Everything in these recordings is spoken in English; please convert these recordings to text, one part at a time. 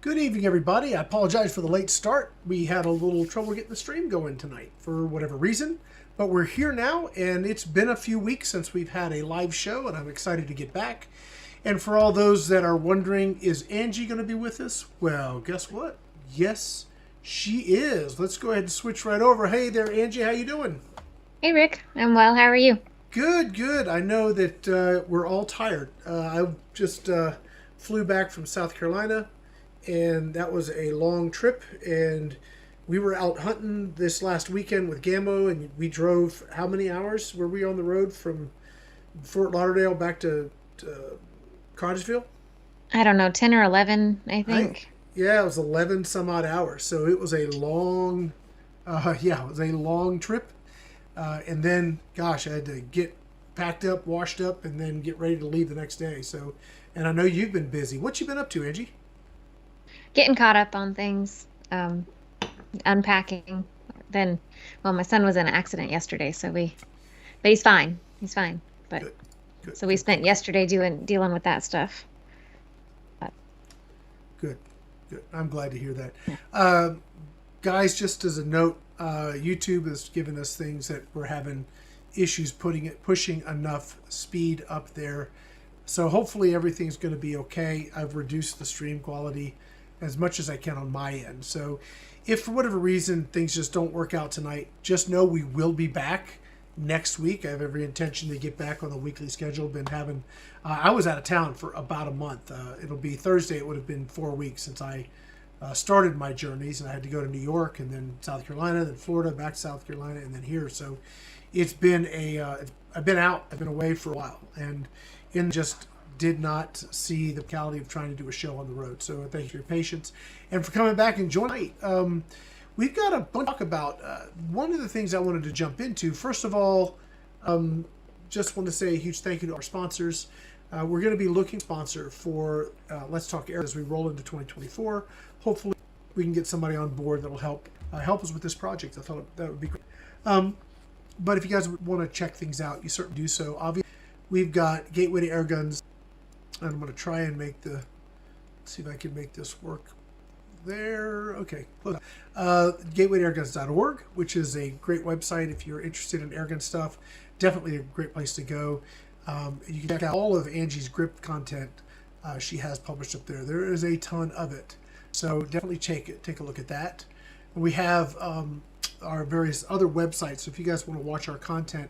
Good evening, everybody. I apologize for the late start. We had a little trouble getting the stream going tonight for whatever reason, but we're here now, and it's been a few weeks since we've had a live show, and I'm excited to get back. And for all those that are wondering, is Angie going to be with us? Well, guess what? Yes, she is. Let's go ahead and switch right over. Hey there, Angie. How you doing? Hey, Rick. I'm well. How are you? Good, good. I know that we're all tired. I just flew back from South Carolina, and that was a long trip, and we were out hunting this last weekend with Gammo, and we drove, how many hours were we on the road from Fort Lauderdale back to Cottesville? I don't know, 10 or 11, I think. Yeah, it was 11 some odd hours, so it was a long, it was a long trip, and then, gosh, I had to get packed up, washed up, and then get ready to leave the next day, so, and I know you've been busy. What you been up to, Angie? Getting caught up on things, unpacking. Then, well, my son was in an accident yesterday, but he's fine. He's fine. But Good, good, so we spent yesterday dealing with that stuff. But, good. I'm glad to hear that. yeah. Guys, just as a note, YouTube has given us things that we're having issues pushing enough speed up there. So hopefully everything's going to be okay. I've reduced the stream quality as much as I can on my end. So if for whatever reason things just don't work out tonight, just know we will be back next week. I have every intention to get back on the weekly schedule. Been having, I was out of town for about a month. It'll be Thursday. It would have been 4 weeks since I started my journeys, and I had to go to New York and then South Carolina, then Florida, back to South Carolina, and then here. So it's been I've been out, I've been away for a while, and just did not see the quality of trying to do a show on the road. So thank you for your patience and for coming back and joining. We've got a bunch to talk about. One of the things I wanted to jump into, first of all, just want to say a huge thank you to our sponsors. We're going to be looking sponsor for Let's Talk Air as we roll into 2024. Hopefully we can get somebody on board that will help us with this project. I thought that would be great. But if you guys want to check things out, you certainly do so. Obviously, we've got Gateway to Airguns. And I'm going to try and see if I can make this work there. Okay. Gateway to airguns.org, which is a great website if you're interested in airgun stuff. Definitely a great place to go. You can check out all of Angie's grip content she has published up there. There is a ton of it. So definitely take a look at that. And we have our various other websites. So if you guys want to watch our content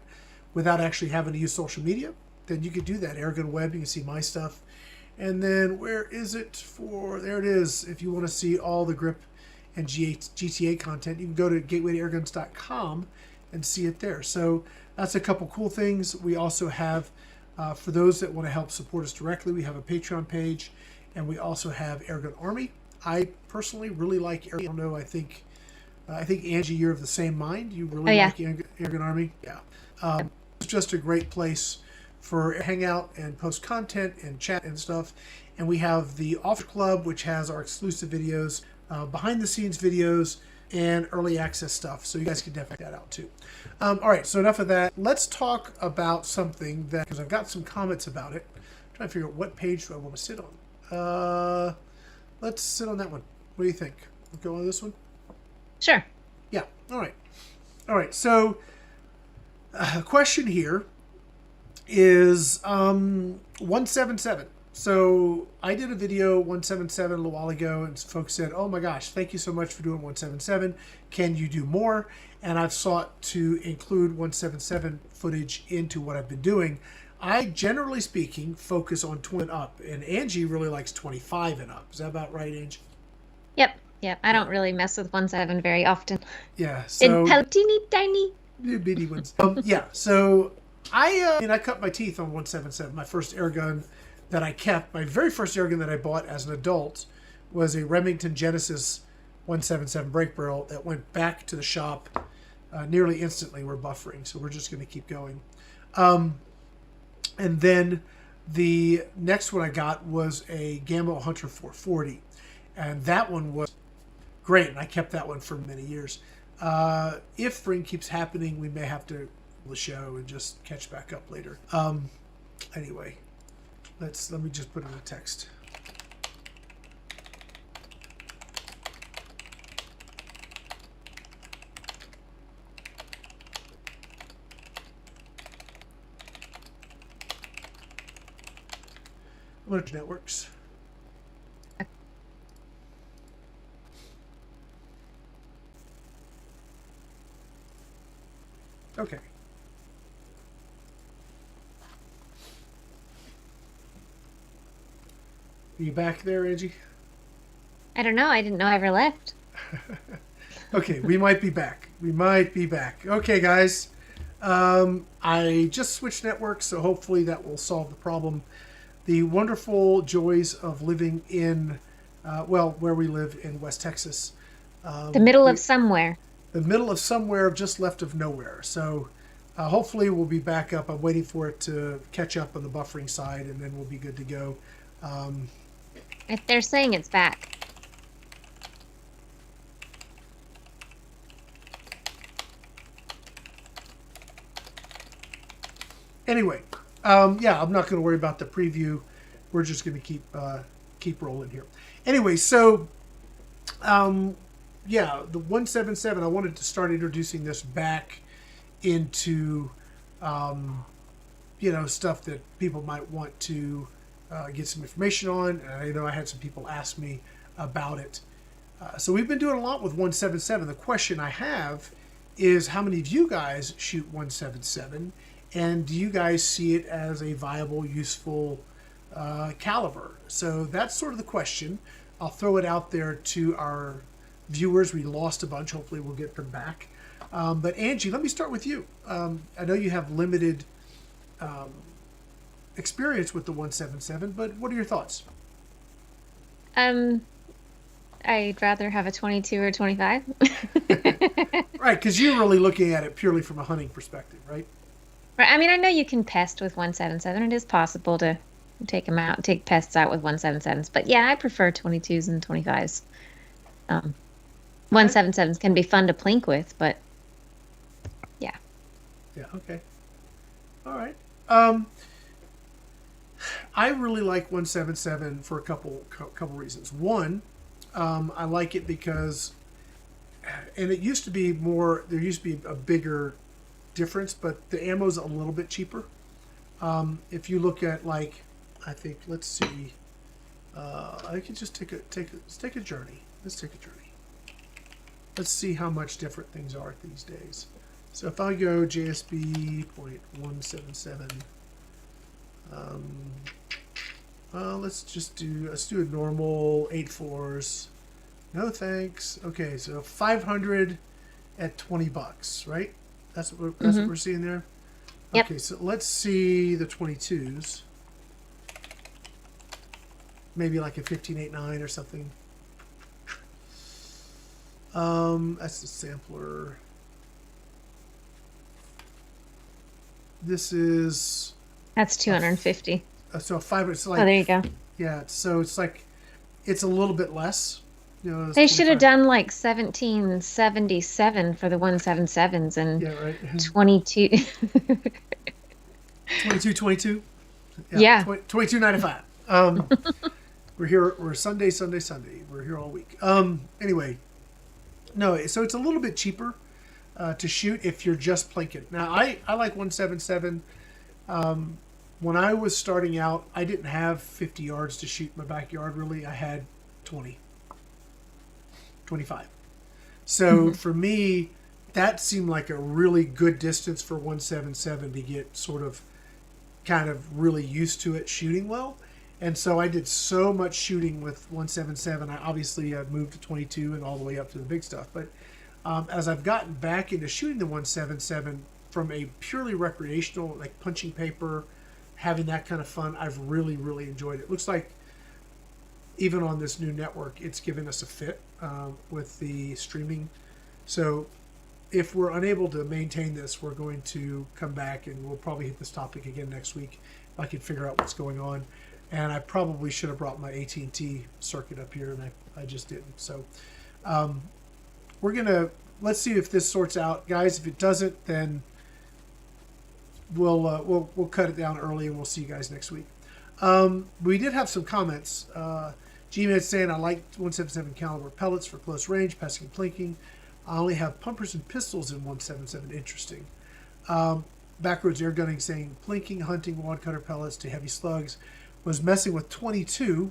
without actually having to use social media, then you could do that. AirgunWeb, you can see my stuff. And then where is it there it is. If you want to see all the grip and GTA content, you can go to gatewaytoairguns.com and see it there. So that's a couple cool things. We also have, for those that want to help support us directly, we have a Patreon page, and we also have Airgun Army. I personally really like Airgun. I don't know, I think Angie, you're of the same mind. You really like Airgun Army? Yeah. It's just a great place for hangout and post content and chat and stuff. And we have the Offer Club, which has our exclusive videos, behind the scenes videos, and early access stuff. So you guys can definitely check that out too. All right, so enough of that. Let's talk about something that, because I've got some comments about it. I'm trying to figure out what page do I want to sit on. Let's sit on that one. What do you think? We'll go on this one? Sure. Yeah, all right. So a question here is 177. So I did a video 177 a little while ago, and folks said, oh my gosh, thank you so much for doing 177. Can you do more? And I've sought to include 177 footage into what I've been doing. I, generally speaking, focus on 20 and up, and Angie really likes 25 and up. Is that about right, Angie? Yep. I don't really mess with 1.7 very often. Yeah. So teeny tiny. Bitty ones. Yeah. So I cut my teeth on 177. My first airgun that I kept, my very first airgun that I bought as an adult, was a Remington Genesis 177 brake barrel that went back to the shop nearly instantly. We're buffering, so we're just going to keep going. And then the next one I got was a Gammo Hunter 440, and that one was great, and I kept that one for many years. If spring keeps happening, we may have to the show and just catch back up later. Anyway, let me just put in a text. Lunch networks. Okay. Are you back there, Angie? I don't know. I didn't know I ever left. Okay, we might be back. We might be back. Okay, guys. I just switched networks, so hopefully that will solve the problem. The wonderful joys of living in, where we live in West Texas. The middle of somewhere. The middle of somewhere just left of nowhere. So hopefully we'll be back up. I'm waiting for it to catch up on the buffering side, and then we'll be good to go. If they're saying it's back. Anyway, yeah, I'm not going to worry about the preview. We're just going to keep rolling here. Anyway, so yeah, the 177. I wanted to start introducing this back into stuff that people might want to get some information on. And I know I had some people ask me about it. So we've been doing a lot with 177. The question I have is, how many of you guys shoot 177? And do you guys see it as a viable, useful caliber? So that's sort of the question. I'll throw it out there to our viewers. We lost a bunch. Hopefully we'll get them back. But Angie, let me start with you. I know you have limited experience with the 177, but what are your thoughts? I'd rather have a 22 or 25. Right, because you're really looking at it purely from a hunting perspective, right? Right. I mean, I know you can pest with 177. It is possible to take pests out with 177s. But yeah, I prefer 22s and 25s. 177s can be fun to plink with, but yeah. Yeah, okay. All right. I really like 177 for a couple reasons. One, I like it because, and it used to be more, there used to be a bigger difference, but the ammo's a little bit cheaper. If you look at, like, I think, let's see, I can just take a journey. Let's take a journey. Let's see how much different things are these days. So if I go JSB.177, let's do a normal 8.4s. No thanks. Okay, so 500 at $20, right? That's what we're seeing there. Yep. Okay, so let's see the 22s. Maybe like a 15.89 or something. That's the sampler. This is. That's 250. So 5. It's like. Oh, there you go. Yeah. So it's like, it's a little bit less. They should have done like 1777 for the 177s and yeah, right. 22. 22. Yeah. 22.95. We're here. We're Sunday. We're here all week. Anyway, no. So it's a little bit cheaper to shoot if you're just plinking. Now I like 177. When I was starting out, I didn't have 50 yards to shoot in my backyard. Really, I had 20. 25. So for me, that seemed like a really good distance for 177 to get sort of kind of really used to it shooting well. And so I did so much shooting with 177. I obviously moved to 22 and all the way up to the big stuff. But as I've gotten back into shooting the 177 from a purely recreational, like punching paper, having that kind of fun, I've really, really enjoyed it. It looks like even on this new network, it's given us a fit with the streaming. So if we're unable to maintain this, we're going to come back and we'll probably hit this topic again next week if I can figure out what's going on. And I probably should have brought my AT&T circuit up here, and I just didn't. So let's see if this sorts out, guys. If it doesn't, then we'll cut it down early, and we'll see you guys next week. We did have some comments. G-Man saying, I like 177 caliber pellets for close range, pesting and plinking. I only have pumpers and pistols in 177. Interesting. Backroads Air Gunning saying, plinking, hunting, wad cutter pellets to heavy slugs. was messing with 22,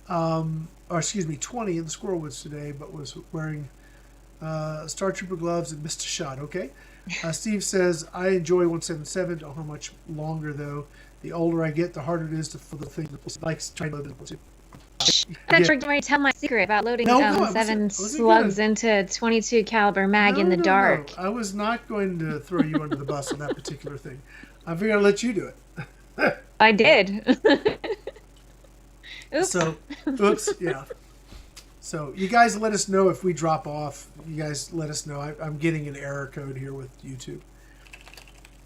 or excuse me, 20 in the Squirrel Woods today, but was wearing Star Trooper gloves and missed a shot. Okay. Steve says, I enjoy 177. Don't know how much longer, though. The older I get, the harder it is for the thing that likes trying to load it. I thought you were going to tell my secret about loading seven slugs into 22 caliber mag in the dark. No. I was not going to throw you under the bus on that particular thing. I figured I'd let you do it. I did. Oops. So, oops, yeah. So you guys let us know if we drop off. You guys let us know. I'm getting an error code here with YouTube.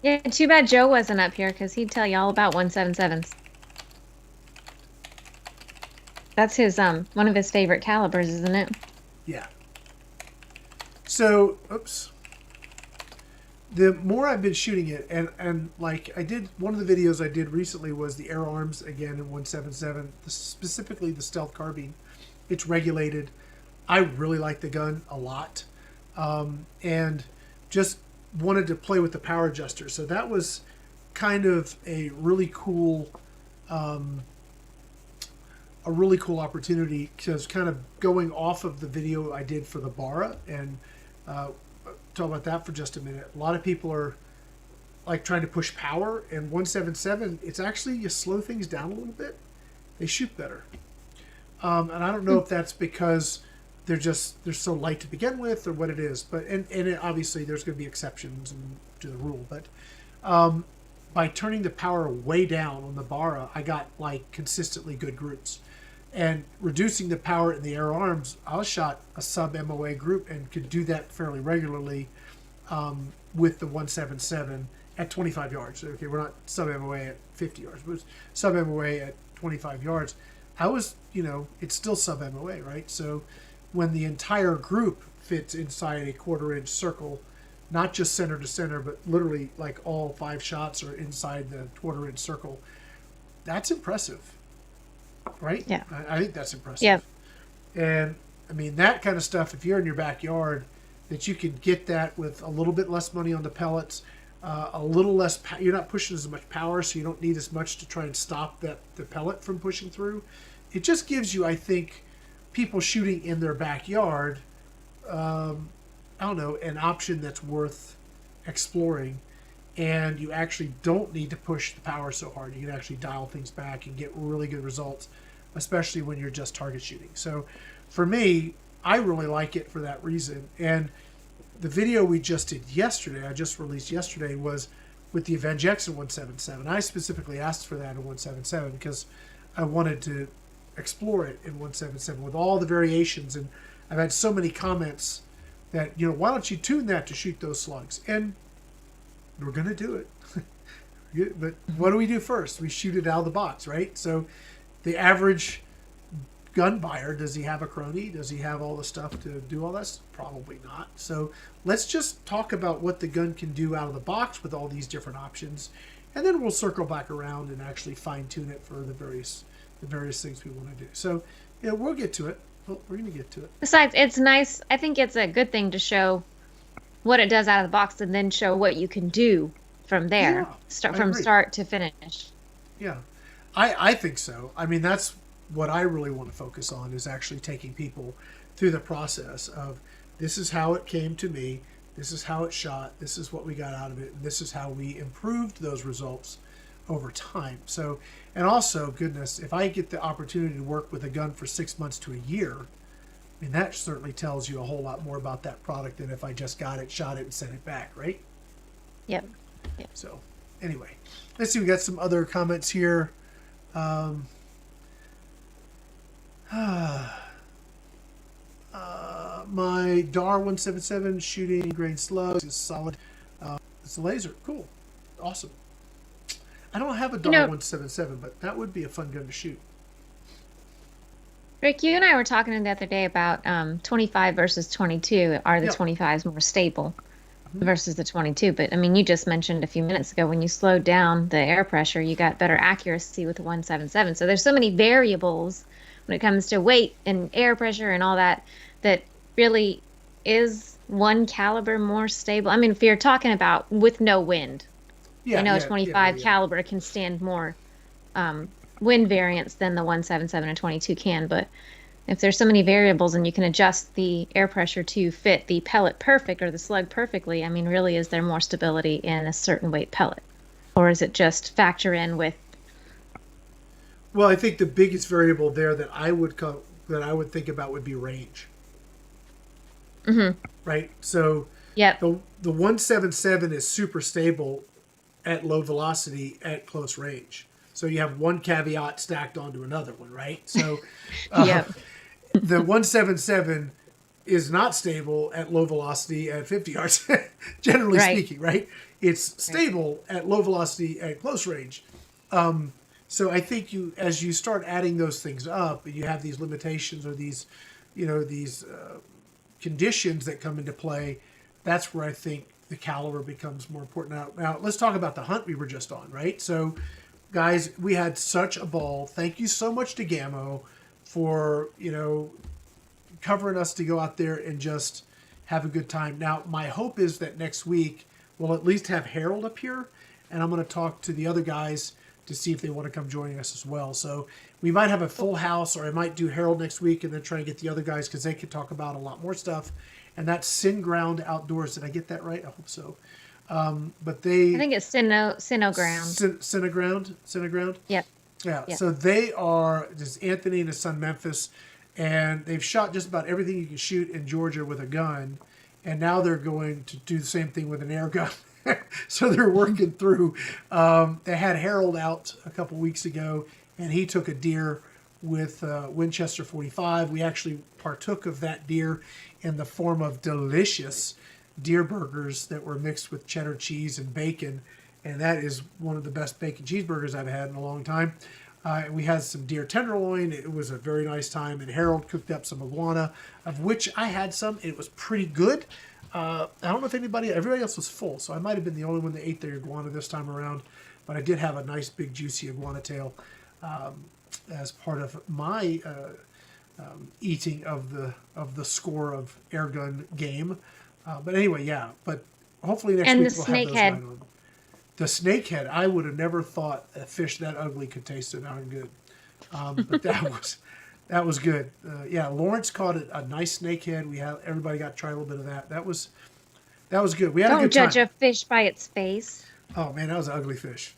Yeah, too bad Joe wasn't up here because he'd tell you all about 177s. That's his one of his favorite calibers, isn't it? Yeah. So, oops. The more I've been shooting it, and like I did, one of the videos I did recently was the Air Arms again in 177, specifically the stealth carbine. It's regulated. I really like the gun a lot, and just wanted to play with the power adjuster. So that was kind of a really cool opportunity, because kind of going off of the video I did for the Barra, and talk about that for just a minute. A lot of people are like trying to push power, and 177, it's actually, you slow things down a little bit, they shoot better. And I don't know if that's because they're so light to begin with, or what it is, but obviously there's going to be exceptions to the rule, but by turning the power way down on the Barra, I got like consistently good groups. And reducing the power in the Air Arms, I shot a sub MOA group and could do that fairly regularly with the 177 at 25 yards. Okay, we're not sub MOA at 50 yards, but sub MOA at 25 yards. I was, it's still sub MOA, right? So when the entire group fits inside a 1/4 inch circle, not just center to center, but literally like all 5 shots are inside the 1/4 inch circle, that's impressive. Right? Yeah. I think that's impressive. Yeah. And I mean, that kind of stuff, if you're in your backyard, that you can get that with a little bit less money on the pellets, a little less, you're not pushing as much power, so you don't need as much to try and stop the pellet from pushing through. It just gives you, I think, people shooting in their backyard, I don't know, an option that's worth exploring. And you actually don't need to push the power so hard. You can actually dial things back and get really good results, especially when you're just target shooting. So for me, I really like it for that reason. And the video we just did yesterday, I just released yesterday, was with the Avenge X in 177. I specifically asked for that in 177 because I wanted to explore it in 177 with all the variations. And I've had so many comments that, why don't you tune that to shoot those slugs? And we're going to do it. But what do we do first? We shoot it out of the box, right? So the average gun buyer, does he have a crony? Does he have all the stuff to do all this? Probably not. So let's just talk about what the gun can do out of the box with all these different options. And then we'll circle back around and actually fine tune it for the various things we want to do. So we'll get to it. We're going to get to it. Besides, it's nice. I think it's a good thing to show what it does out of the box and then show what you can do from there, from start to finish. Yeah, I think so. I mean, that's what I really want to focus on, is actually taking people through the process of, this is how it came to me, this is how it shot, this is what we got out of it, and this is how we improved those results over time. So, and also, goodness, if I get the opportunity to work with a gun for 6 months to a year, I mean, that certainly tells you a whole lot more about that product than if I just got it, shot it, and sent it back, right? Yep. So, anyway, let's see. We got some other comments here. My DAR 177 shooting grain slugs is solid. It's a laser. Cool. Awesome. I don't have a DAR 177, but that would be a fun gun to shoot. Rick, you and I were talking the other day about 25 versus 22. Are the 25s more stable versus the 22? But I mean, you just mentioned a few minutes ago, when you slowed down the air pressure, you got better accuracy with the 177. So there's so many variables when it comes to weight and air pressure and all that, that really is one caliber more stable. I mean, if you're talking about with no wind, I know a 25 caliber can stand more wind variance than the 177 and 22 can, but if there's so many variables and you can adjust the air pressure to fit the pellet perfect or the slug perfectly, I mean, really, is there more stability in a certain weight pellet? Or is it just factor in with, Well, I think the biggest variable there that that I would think about would be range, hmm right? So yep, the 177 is super stable at low velocity at close range. So you have one caveat stacked onto another one, right? So uh, yep, the 177 is not stable at low velocity at 50 yards, generally right, speaking, right? It's right. stable at low velocity at close range. So I think as you start adding those things up, and you have these limitations or these, these conditions that come into play, that's where I think the caliber becomes more important. Now let's talk about the hunt we were just on, right? So, guys, we had such a ball. Thank you so much to Gammo for covering us to go out there and just have a good time. Now, my hope is that next week we'll at least have Harold up here, and I'm going to talk to the other guys to see if they want to come joining us as well. So we might have a full house, or I might do Harold next week and then try and get the other guys because they could talk about a lot more stuff. And that's Sin Ground Outdoors. Did I get that right? I hope so. But I think it's Sinnoh ground. Cineground. Yep, Yeah. yep. So they are just Anthony and his son Memphis, and they've shot just about everything you can shoot in Georgia with a gun, and now they're going to do the same thing with an air gun. So they're working through. They had Harold out a couple weeks ago, and he took a deer with Winchester 45. We actually partook of that deer in the form of delicious deer burgers that were mixed with cheddar cheese and bacon, and that is one of the best bacon cheeseburgers I've had in a long time. We had some deer tenderloin. It was a very nice time, and Harold cooked up some iguana, of which I had some. It was pretty good. I don't know if everybody else was full, so I might have been the only one that ate their iguana this time around, but I did have a nice big juicy iguana tail as part of my eating of the score of Airgun game. But anyway, yeah. But hopefully next And the week we'll have those snakehead. right on. The snakehead, I would have never thought a fish that ugly could taste so darn good. But that was good. Yeah, Lawrence caught a nice snakehead. Everybody got to try a little bit of that. That was good. We had a Don't good judge time. a fish by its face. Oh man, that was an ugly fish.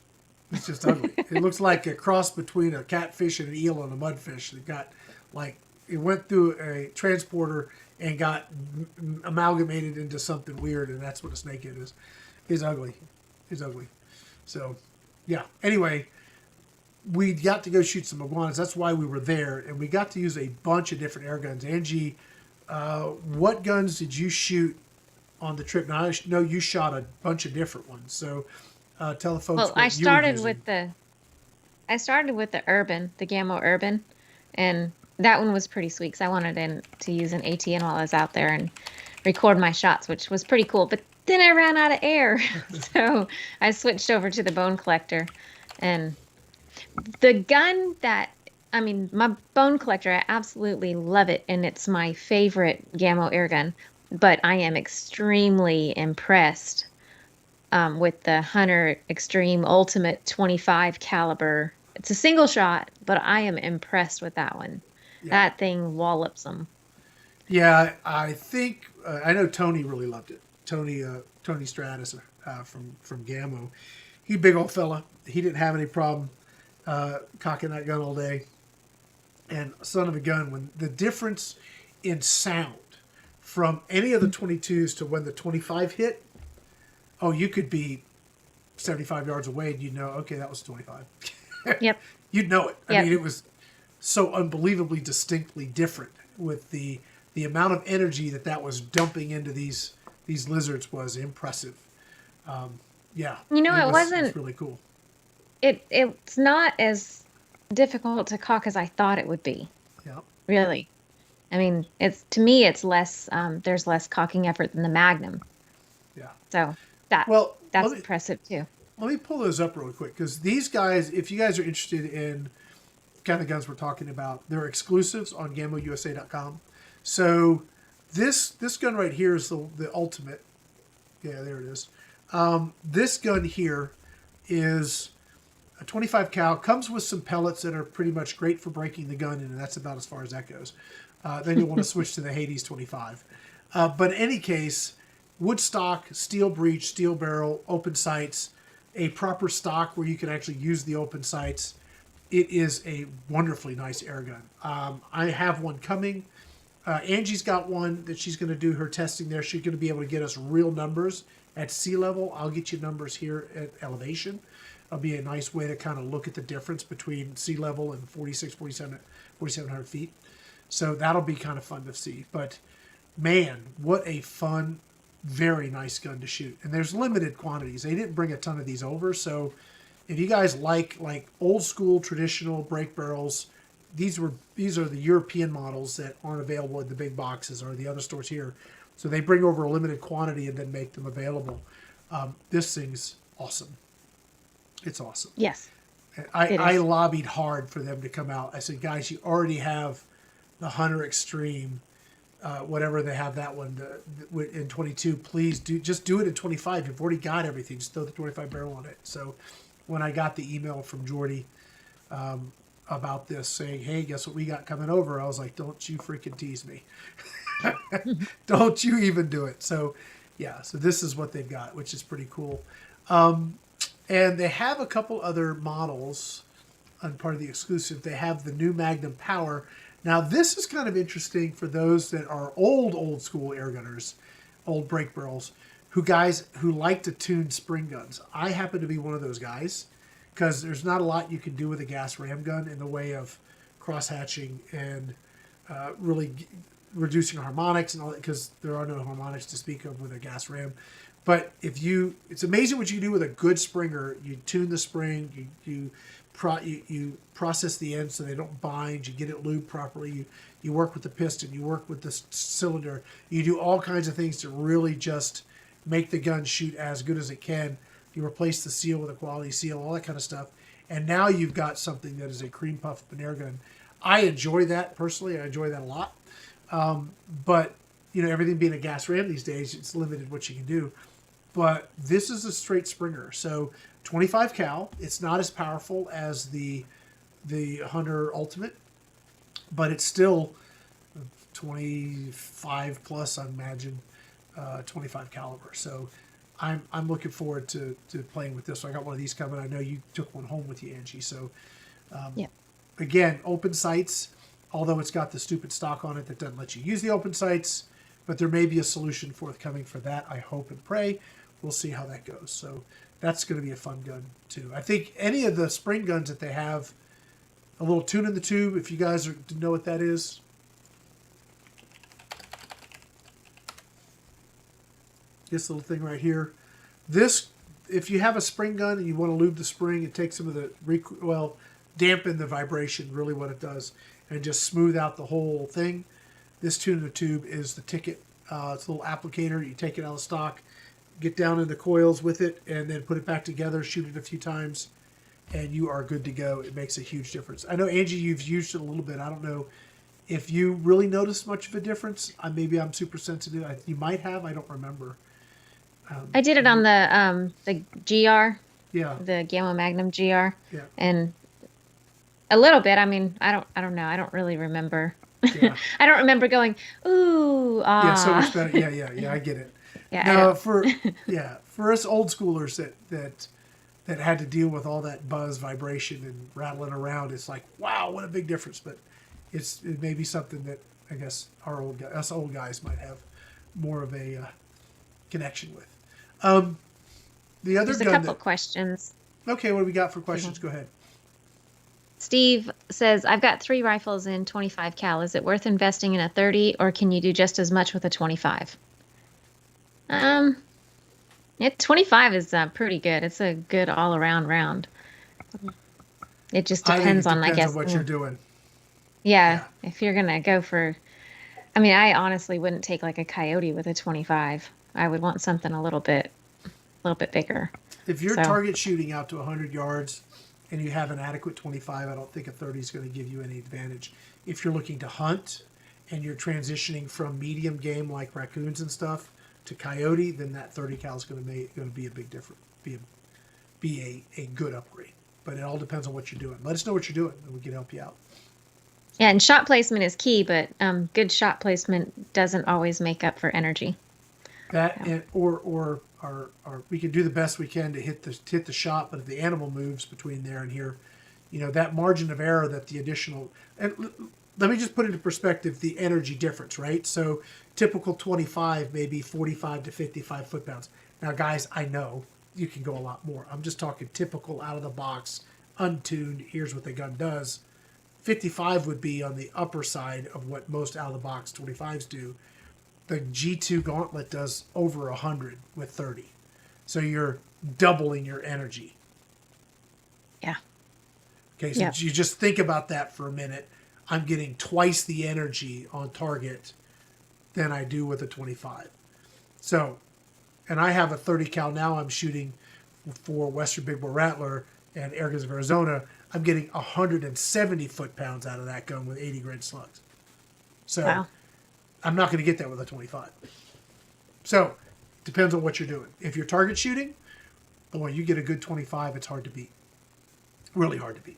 It's just ugly. It looks like a cross between a catfish and an eel and a mudfish. It went through a transporter and got amalgamated into something weird, and that's what a snakehead is. It's ugly. It's ugly. So, yeah. Anyway, we got to go shoot some iguanas. That's why we were there, and we got to use a bunch of different air guns. Angie, what guns did you shoot on the trip? Now I know you shot a bunch of different ones, so tell the folks Well, what you were using. I started with the Urban, the Gamma Urban, and that one was pretty sweet because I wanted to use an ATN while I was out there and record my shots, which was pretty cool. But then I ran out of air, so I switched over to the Bone Collector, and the gun my Bone Collector, I absolutely love it, and it's my favorite Gamma air gun. But I am extremely impressed with the Hunter Extreme Ultimate 25 caliber. It's a single shot, but I am impressed with that one. Yeah. That thing wallops them. Yeah, I think I know Tony really loved it. Tony Stratus from Gammo. He big old fella. He didn't have any problem cocking that gun all day. And son of a gun, when the difference in sound from any of the 22s to when the 25 hit, oh, you could be 75 yards away and you'd know, okay, that was 25. Yep. You'd know it. I Yep. mean, it was so unbelievably distinctly different with the amount of energy that was dumping into these lizards was impressive. Yeah. You know, it wasn't. was really cool. It's not as difficult to cock as I thought it would be. Yeah. Really. I mean, to me, it's less. There's less cocking effort than the Magnum. Yeah. So that's impressive too. Let me pull those up real quick because these guys, if you guys are interested in the kind of guns we're talking about, they're exclusives on GammoUSA.com. So this gun right here is the ultimate. Yeah, there it is. This gun here is A 25 cal comes with some pellets that are pretty much great for breaking the gun, and that's about as far as that goes. Then you'll want to switch to the Hades 25. But in any case, wood stock, steel breech, steel barrel, open sights, a proper stock where you can actually use the open sights. It is a wonderfully nice air gun. I have one coming. Angie's got one that she's going to do her testing there. She's going to be able to get us real numbers at sea level. I'll get you numbers here at elevation. It'll be a nice way to kind of look at the difference between sea level and 4,700 feet. So that'll be kind of fun to see. But man, what a fun, very nice gun to shoot. And there's limited quantities. They didn't bring a ton of these over. So if you guys like old school traditional break barrels, these are the European models that aren't available in the big boxes or the other stores here. So they bring over a limited quantity and then make them available. This thing's awesome. It's awesome. Yes. I lobbied hard for them to come out. I said, guys, you already have the Hunter Extreme, whatever they have that one in 22. Please just do it in 25. You've already got everything. Just throw the 25 barrel on it. So when I got the email from Jordy about this saying, hey, guess what we got coming over? I was like, don't you freaking tease me. Don't you even do it. So yeah, so this is what they've got, which is pretty cool. And they have a couple other models on part of the exclusive. They have the new Magnum Power. Now this is kind of interesting for those that are old school air gunners, old break barrels, who like to tune spring guns. I happen to be one of those guys because there's not a lot you can do with a gas ram gun in the way of cross hatching and really reducing harmonics and all that, because there are no harmonics to speak of with a gas ram. But it's amazing what you can do with a good springer. You tune the spring, you process the ends so they don't bind, you get it lubed properly, you work with the piston, you work with the cylinder, you do all kinds of things to really just make the gun shoot as good as it can. You replace the seal with a quality seal, all that kind of stuff. And now you've got something that is a cream puff of an air gun. I enjoy that personally. I enjoy that a lot. But everything being a gas ram these days, it's limited what you can do. But this is a straight springer. So 25 cal. It's not as powerful as the Hunter Ultimate, but it's still 25 plus, I imagine, 25 caliber. So I'm looking forward to playing with this. So I got one of these coming. I know you took one home with you, Angie. So yeah. Again, open sights, although it's got the stupid stock on it that doesn't let you use the open sights, but there may be a solution forthcoming for that. I hope and pray. We'll see how that goes. So that's going to be a fun gun too. I think any of the spring guns that they have, a little tune in the tube, if you guys know what that is. This little thing right here. This, if you have a spring gun and you want to lube the spring, it takes some of the, dampen the vibration, really what it does, and just smooth out the whole thing. This tune in the tube is the ticket. It's a little applicator. You take it out of stock, get down in the coils with it, and then put it back together, shoot it a few times, and you are good to go. It makes a huge difference. I know, Angie, you've used it a little bit. I don't know if you really noticed much of a difference. Maybe I'm super sensitive. You might have. I don't remember. I did it on the GR. Yeah. The Gamma Magnum GR. Yeah. And a little bit. I mean, I don't know. I don't really remember. Yeah. I don't remember going, ooh, ah. Yeah, so much better. Yeah, I get it. Yeah. No, for us old schoolers that had to deal with all that buzz, vibration, and rattling around, it's like, wow, what a big difference. But it may be something that I guess us old guys might have more of a connection with. The other There's a gun couple questions. Okay, what do we got for questions? Go ahead. Steve says, I've got 3 rifles in 25 cal. Is it worth investing in a 30, or can you do just as much with a 25? Yeah, 25 is pretty good. It's a good all-around round. It just depends on, I guess, on what you're doing. Yeah, if you're gonna go for, I mean, I honestly wouldn't take like a Coyote with a 25. I would want something a little bit bigger. If you're target shooting out to 100 yards and you have an adequate 25, I don't think a 30 is going to give you any advantage. If you're looking to hunt and you're transitioning from medium game like raccoons and stuff to coyote, then that 30 cal is going to be a big difference, be a good upgrade. but it all depends on what you're doing. Let us know what you're doing, and we can help you out. Yeah, and shot placement is key, but good shot placement doesn't always make up for energy. That Yeah. and or we can do the best we can to hit the shot, but if the animal moves between there and here, that margin of error that the additional, and let me just put into perspective the energy difference, right? So typical 25 maybe 45 to 55 foot-pounds. Now guys, I know you can go a lot more. I'm just talking typical out of the box, untuned, here's what the gun does. 55 would be on the upper side of what most out of the box 25s do. The G2 Gauntlet does over 100 with 30. So you're doubling your energy. Yeah. Okay, so you just think about that for a minute. I'm getting twice the energy on target than I do with a 25. So, and I have a 30 cal now I'm shooting for Western Big Bore Rattler and Airguns of Arizona. I'm getting 170 foot-pounds out of that gun with 80 grain slugs. So Wow. I'm not going to get that with a 25. So depends on what you're doing. If you're target shooting, boy, you get a good 25, it's hard to beat. Really hard to beat.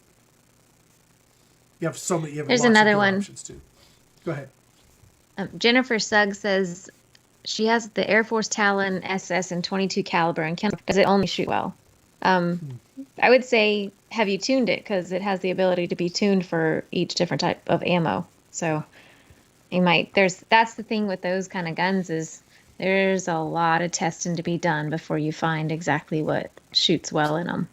You have so many. You have There's lots another of good one. options too. Go ahead. Jennifer Sugg says she has the Air Force Talon SS in 22 caliber and does it only shoot well? I would say, have you tuned it? Because it has the ability to be tuned for each different type of ammo. So you might, that's the thing with those kind of guns is there's a lot of testing to be done before you find exactly what shoots well in them.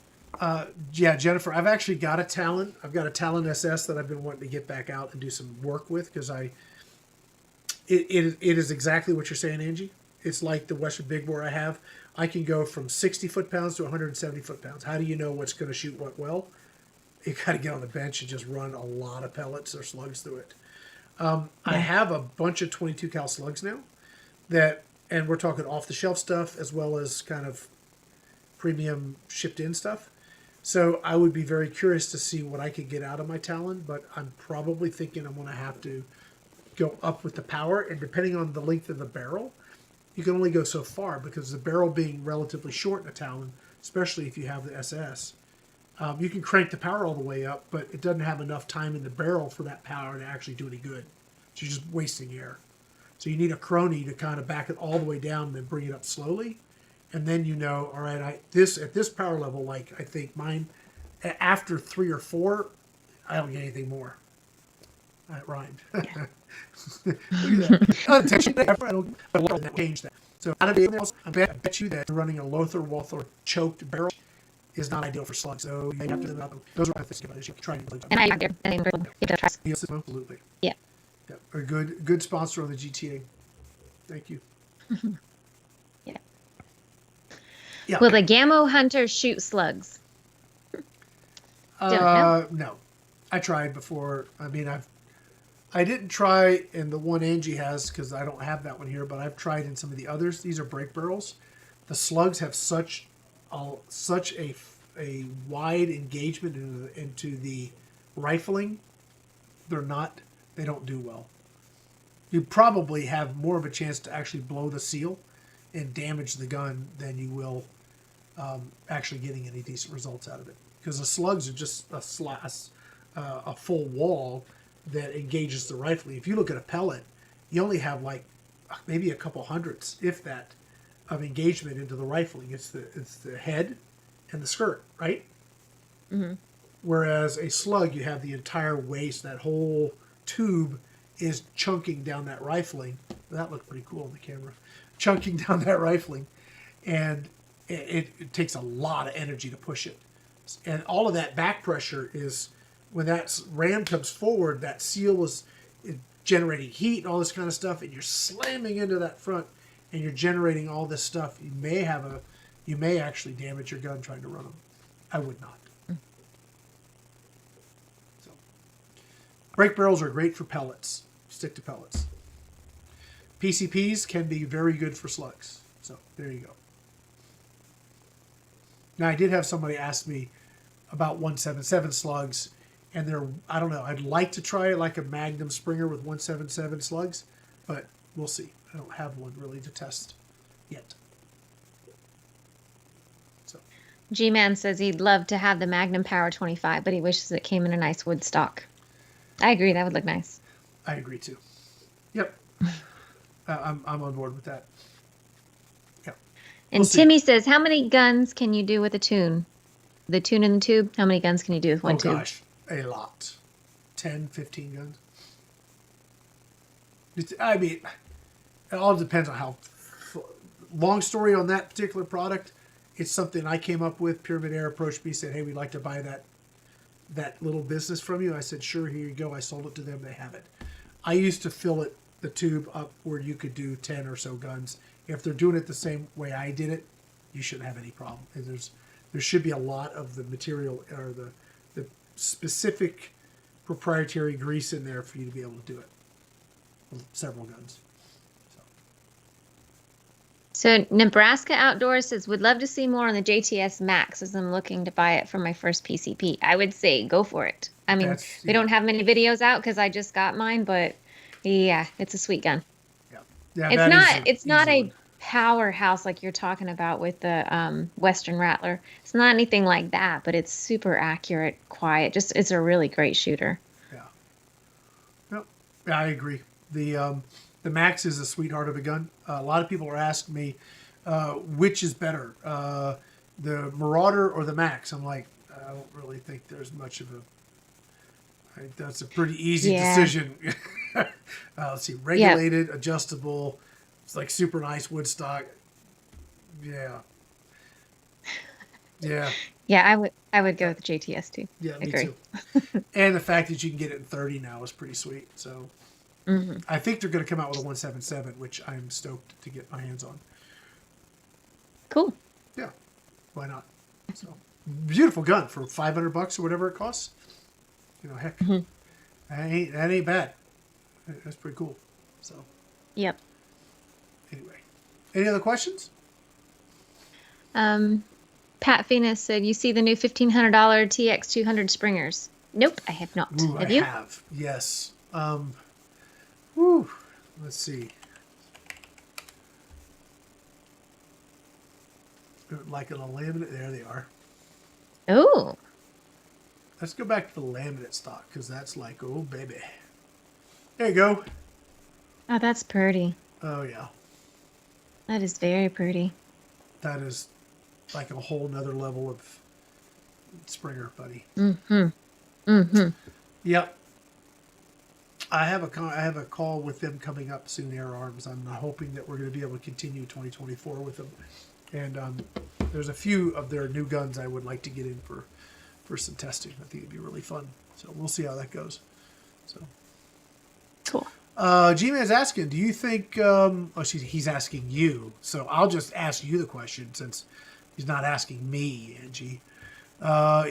Yeah, Jennifer, I've actually got a Talon. I've got a Talon SS that I've been wanting to get back out and do some work with because it is exactly what you're saying, Angie. It's like the Western Big Bore I have. I can go from 60 foot-pounds to 170 foot-pounds. How do you know what's going to shoot what well? You got to get on the bench and just run a lot of pellets or slugs through it. I have a bunch of 22 cal slugs now and we're talking off-the-shelf stuff as well as kind of premium shipped-in stuff. So I would be very curious to see what I could get out of my Talon, but I'm probably thinking I'm going to have to go up with the power, and depending on the length of the barrel, you can only go so far because the barrel being relatively short in a Talon, especially if you have the SS, you can crank the power all the way up, but it doesn't have enough time in the barrel for that power to actually do any good. So you're just wasting air. So you need a crony to kind of back it all the way down and then bring it up slowly. And then all right, at this power level, like I think mine, after 3 or 4, I don't get anything more. That rhymed. Look at that. Unintentionally, I don't change that. So out of everything else, I bet you that running a Lothar Walther choked barrel is not ideal for slugs. So you have to think about them. Those are my things about it. You can try and And I there. And yes, absolutely. Yeah. Yeah. A good sponsor on the GTA. Thank you. Yeah. Yeah. Will the Gammo Hunter shoot slugs? No. I tried before. I mean, I didn't try in the one Angie has because I don't have that one here, but I've tried in some of the others. These are break barrels. The slugs have such a wide engagement into the rifling. They don't do well. You probably have more of a chance to actually blow the seal and damage the gun than you will actually getting any decent results out of it. Because the slugs are just a full wall that engages the rifling. If you look at a pellet, you only have like maybe a couple hundredths, if that, of engagement into the rifling. It's the head and the skirt, right? Mm-hmm. Whereas a slug, you have the entire waist, that whole tube is chunking down that rifling. That looked pretty cool on the camera. Chunking down that rifling, and it takes a lot of energy to push it. And all of that back pressure is, when that ram comes forward, that seal is generating heat and all this kind of stuff, and you're slamming into that front, and you're generating all this stuff. You may actually damage your gun trying to run them. I would not. So, break barrels are great for pellets. Stick to pellets. PCPs can be very good for slugs. So there you go. Now I did have somebody ask me about 177 slugs, and I don't know, I'd like to try it like a Magnum Springer with 177 slugs, but we'll see. I don't have one really to test yet. So G-Man says he'd love to have the Magnum Power 25, but he wishes it came in a nice wood stock. I agree. That would look nice. I agree too. Yep. I'm on board with that. Yeah. And Timmy says, how many guns can you do with a tune? The tune in the tube? How many guns can you do with one tube? Oh, gosh. A lot. 10, 15 guns. I mean, it all depends on how... Long story on that particular product. It's something I came up with. Pyramid Air approached me, said, hey, we'd like to buy that little business from you. I said, sure, here you go. I sold it to them. They have it. I used to fill the tube up where you could do 10 or so guns. If they're doing it the same way I did it, you shouldn't have any problem. And there should be a lot of the material or the specific proprietary grease in there for you to be able to do it. Several guns. So Nebraska Outdoors says, would love to see more on the JTS Max as I'm looking to buy it for my first PCP. I would say go for it. I mean, we don't have many videos out because I just got mine, but yeah, it's a sweet gun. Yeah, it's not a powerhouse like you're talking about with the Western Rattler. It's not anything like that, but it's super accurate, quiet. Just it's a really great shooter. Yeah. Yep. Yeah, I agree. The Max is a sweetheart of a gun. A lot of people are asking me, which is better, the Marauder or the Max? I'm like, I don't really think there's much of that's a pretty easy decision. Let's see, regulated, adjustable. It's like super nice wood stock. Yeah. Yeah. Yeah, I would go with the JTS too. Yeah, me too. And the fact that you can get it in 30 now is pretty sweet. So. Mm-hmm. I think they're going to come out with a 177, which I'm stoked to get my hands on. Cool. Yeah, why not? So beautiful gun for $500 or whatever it costs. You know, heck, that ain't bad. That's pretty cool. So. Yep. Anyway, any other questions? Pat Venus said, "You see the new $1,500 TX200 Springers?" Nope, I have not. Ooh, have you? I have. Yes. Whew. Let's see. Like a laminate. There they are. Oh. Let's go back to the laminate stock because that's like, oh, baby. There you go. Oh, that's pretty. Oh, yeah. That is very pretty. That is like a whole nother level of Springer, buddy. Mm-hmm. Mm-hmm. Yep. I have a call with them coming up soon, Air Arms. I'm hoping that we're going to be able to continue 2024 with them. And there's a few of their new guns I would like to get in for some testing. I think it'd be really fun. So we'll see how that goes. So cool. G-Man's asking, do you think... he's asking you. So I'll just ask you the question since he's not asking me, Angie.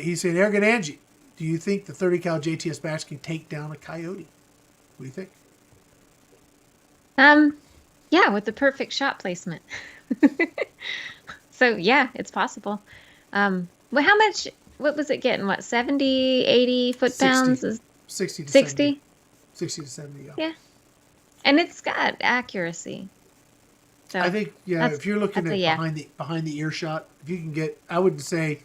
He's saying, Airgun Angie, do you think the 30 cal JTS Max can take down a Coyote? What do you think? Yeah, with the perfect shot placement. So yeah, it's possible. Well, how much, what was it getting? What, 70, 80 foot-pounds? 60 to 60? 70. 60 to 70, yeah. Yeah. And it's got accuracy. So I think, if you're looking at behind the earshot, if you can get, I wouldn't say,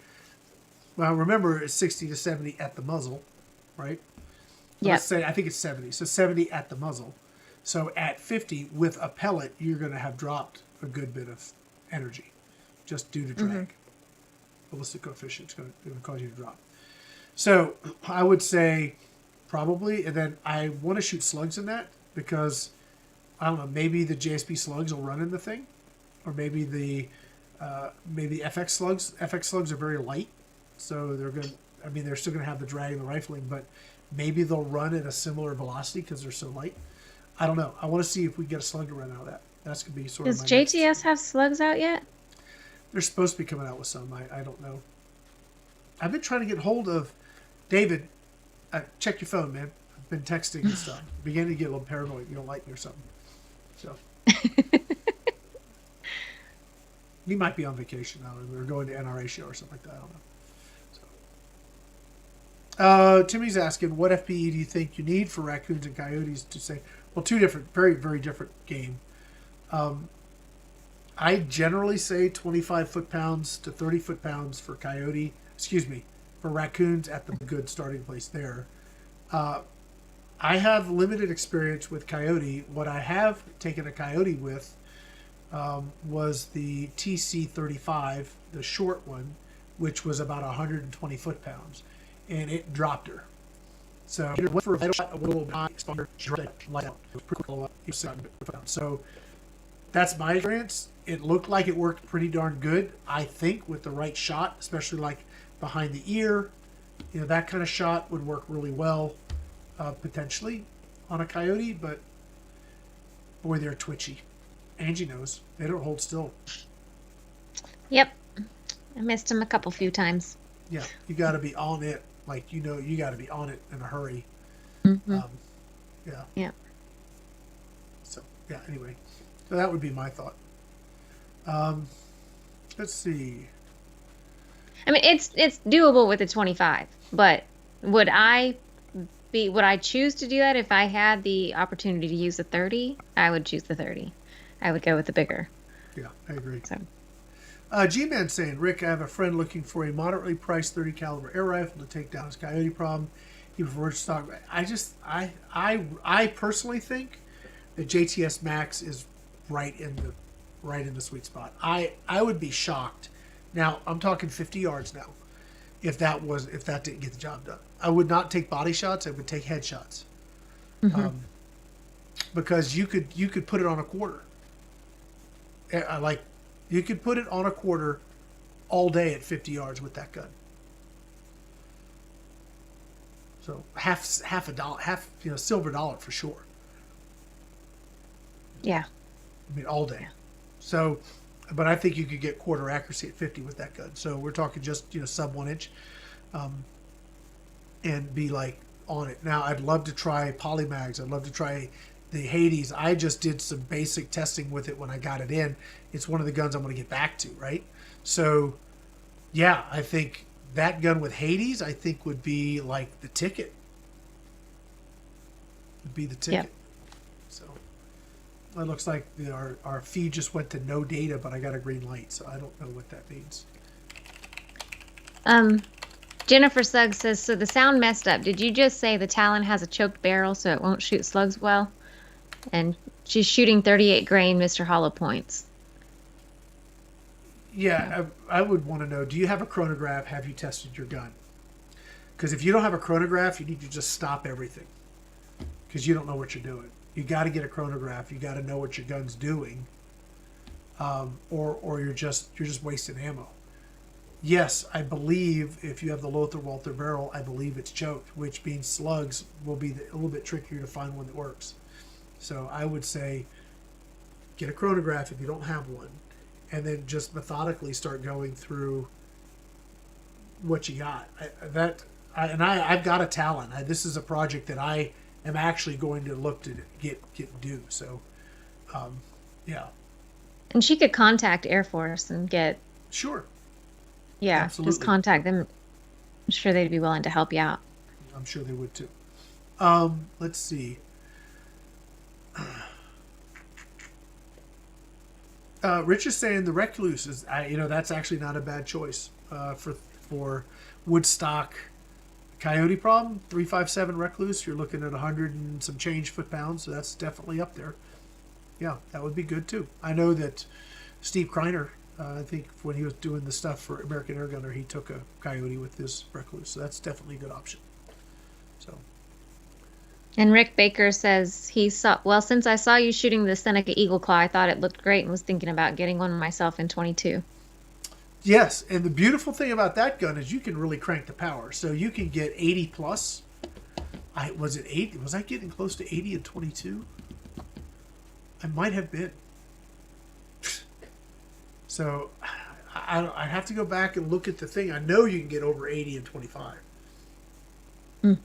well, remember it's 60 to 70 at the muzzle, right? Yeah. Let's say, I think it's 70. So 70 at the muzzle. So at 50 with a pellet, you're going to have dropped a good bit of energy just due to drag. Mm-hmm. Ballistic coefficient is going to cause you to drop. So I would say probably, and then I want to shoot slugs in that because, I don't know, maybe the JSP slugs will run in the thing, or maybe the FX slugs. FX slugs are very light, so they're going to, I mean, they're still going to have the drag and the rifling, but maybe they'll run at a similar velocity because they're so light. I don't know. I want to see if we get a slug to run out of that. That's going to be sort of my Does JTS have slugs out yet? They're supposed to be coming out with some. I don't know. I've been trying to get hold of David. Check your phone, man. I've been texting and stuff. Beginning to get a little paranoid. You don't like me or something. So. He might be on vacation now. We're going to NRA show or something like that. I don't know. So. Timmy's asking, what FPE do you think you need for raccoons and coyotes to say? Well, two different, very, very different game. I generally say 25 foot-pounds to 30 foot-pounds for for raccoons at the good starting place there. I have limited experience with coyote. What I have taken a coyote with was the TC35, the short one, which was about 120 foot-pounds, and it dropped her. So it went for a vital shot, a little bit expired, light out. It was pretty cool. So that's my experience. It looked like it worked pretty darn good, I think, with the right shot, especially like behind the ear. You know, that kind of shot would work really well, potentially, on a coyote, but boy, they're twitchy. Angie knows. They don't hold still. Yep. I missed him a few times. Yeah, you got to be on it. Like, you know, you got to be on it in a hurry. Mm-hmm. Yeah. Yeah. So, yeah, anyway. So that would be my thought. Let's see. I mean, it's doable with a 25, but would I choose to do that if I had the opportunity to use the 30? I would choose the 30. I would go with the bigger. Yeah, I agree. So. G-Man saying, Rick, I have a friend looking for a moderately priced 30 caliber air rifle to take down his coyote problem. He prefers stock. I personally think that JTS Max is right in the sweet spot. I would be shocked. Now I'm talking 50 yards now. If that didn't get the job done, I would not take body shots. I would take headshots. Mm-hmm. Because you could put it on a quarter. You could put it on a quarter all day at 50 yards with that gun. So half a dollar, silver dollar for sure. Yeah. I mean, all day. So, but I think you could get quarter accuracy at 50 with that gun. So we're talking just, sub 1 inch, and be like on it. Now, I'd love to try polymags. I'd love to try the Hades. I just did some basic testing with it when I got it in. It's one of the guns I'm going to get back to, right? So, yeah, I think that gun with Hades, I think would be like the ticket. Would be the ticket. Yep. So, it looks like our feed just went to no data, but I got a green light, so I don't know what that means. Jennifer Suggs says, so the sound messed up. Did you just say the Talon has a choked barrel so it won't shoot slugs well? And she's shooting 38 grain Mr. Hollow points. Yeah, I would want to know, do you have a chronograph? Have you tested your gun? Because if you don't have a chronograph, you need to just stop everything. Because you don't know what you're doing. You got to get a chronograph. You got to know what your gun's doing. Or you're just wasting ammo. Yes, I believe if you have the Lothar Walther barrel, I believe it's choked, which means slugs will be a little bit trickier to find one that works. So I would say get a chronograph if you don't have one, and then just methodically start going through what you got. I've got a Talon. This is a project that I am actually going to look to get due. So, yeah. And she could contact Air Force and get. Sure. Yeah, absolutely. Just contact them. I'm sure they'd be willing to help you out. I'm sure they would too. Let's see. Rich is saying the Recluse is, that's actually not a bad choice for Woodstock coyote problem. 357 Recluse, you're looking at 100 and some change foot-pounds, so that's definitely up there. Yeah, that would be good too. I know that Steve Kreiner, I think when he was doing the stuff for American Airgunner, he took a coyote with his Recluse, so that's definitely a good option. So. And Rick Baker says since I saw you shooting the Seneca Eagle Claw, I thought it looked great and was thinking about getting one myself in 22. Yes, and the beautiful thing about that gun is you can really crank the power. So you can get 80 plus. Was it 8? Was I getting close to 80 and 22? I might have been. So I have to go back and look at the thing. I know you can get over 80 and 25. Mm.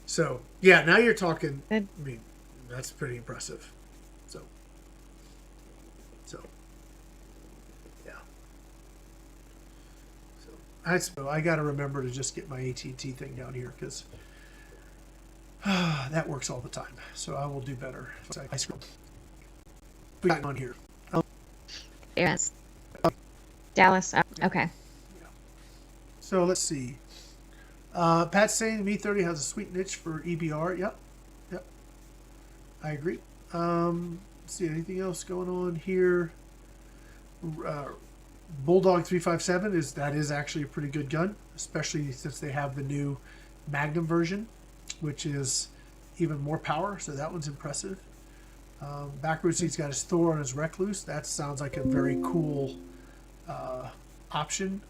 So, yeah, now you're talking. Good. I mean, that's pretty impressive. So yeah. So I got to remember to just get my AT&T thing down here because that works all the time. So I will do better. So I scroll. We got on here. Airguns. Dallas. Okay. So let's see. Pat's saying V30 has a sweet niche for EBR. Yep. Yep. I agree. Let's see, anything else going on here? Bulldog 357 is actually a pretty good gun, especially since they have the new Magnum version, which is even more power. So that one's impressive. Backwards, he's got his Thor and his Recluse. That sounds like a very cool option.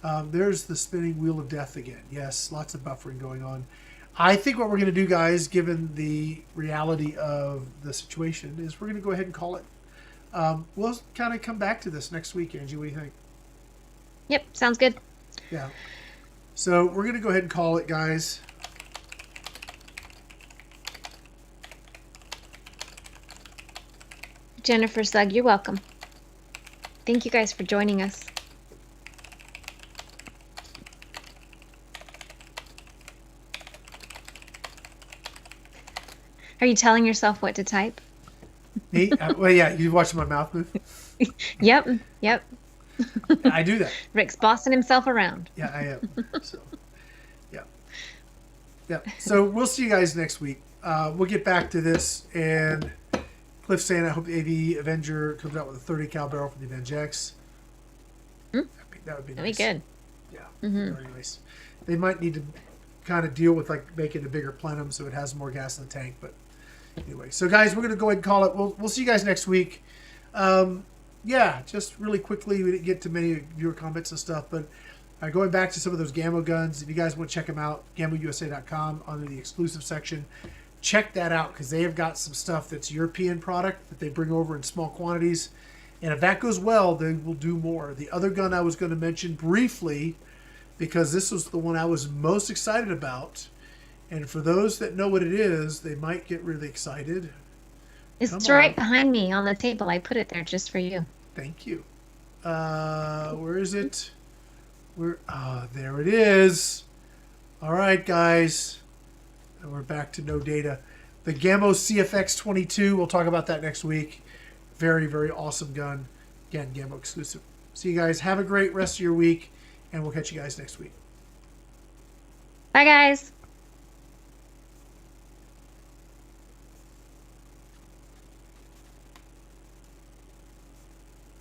There's the spinning wheel of death again. Yes, lots of buffering going on. I think what we're going to do, guys, given the reality of the situation, is we're going to go ahead and call it. We'll kind of come back to this next week, Angie. What do you think? Yep, sounds good. Yeah. So we're going to go ahead and call it, guys. Jennifer Sugg, you're welcome. Thank you guys for joining us. Are you telling yourself what to type? Me? Well, yeah, you watching my mouth move? Yep, yep. I do that. Rick's bossing himself around. Yeah, I am. So, yeah. Yeah. So we'll see you guys next week. We'll get back to this. And Cliff's saying, I hope the AV Avenger comes out with a 30 cal barrel for the Avenge X. That would be nice. That'd be good. Yeah, very nice. They might need to kind of deal with like making a bigger plenum so it has more gas in the tank. But anyway, so guys, we're going to go ahead and call it. We'll see you guys next week. Yeah, just really quickly, we didn't get to many viewer comments and stuff, but going back to some of those Gammo guns, if you guys want to check them out, GammoUSA.com under the exclusive section. Check that out because they have got some stuff that's European product that they bring over in small quantities. And if that goes well, they will do more. The other gun I was going to mention briefly, because this was the one I was most excited about. And for those that know what it is, they might get really excited. It's right behind me on the table. I put it there just for you. Thank you. Where is it? There it is. All right, guys. And we're back to no data. The Gammo CFX 22. We'll talk about that next week. Very, very awesome gun. Again, Gammo exclusive. See you guys. Have a great rest of your week, and we'll catch you guys next week. Bye, guys.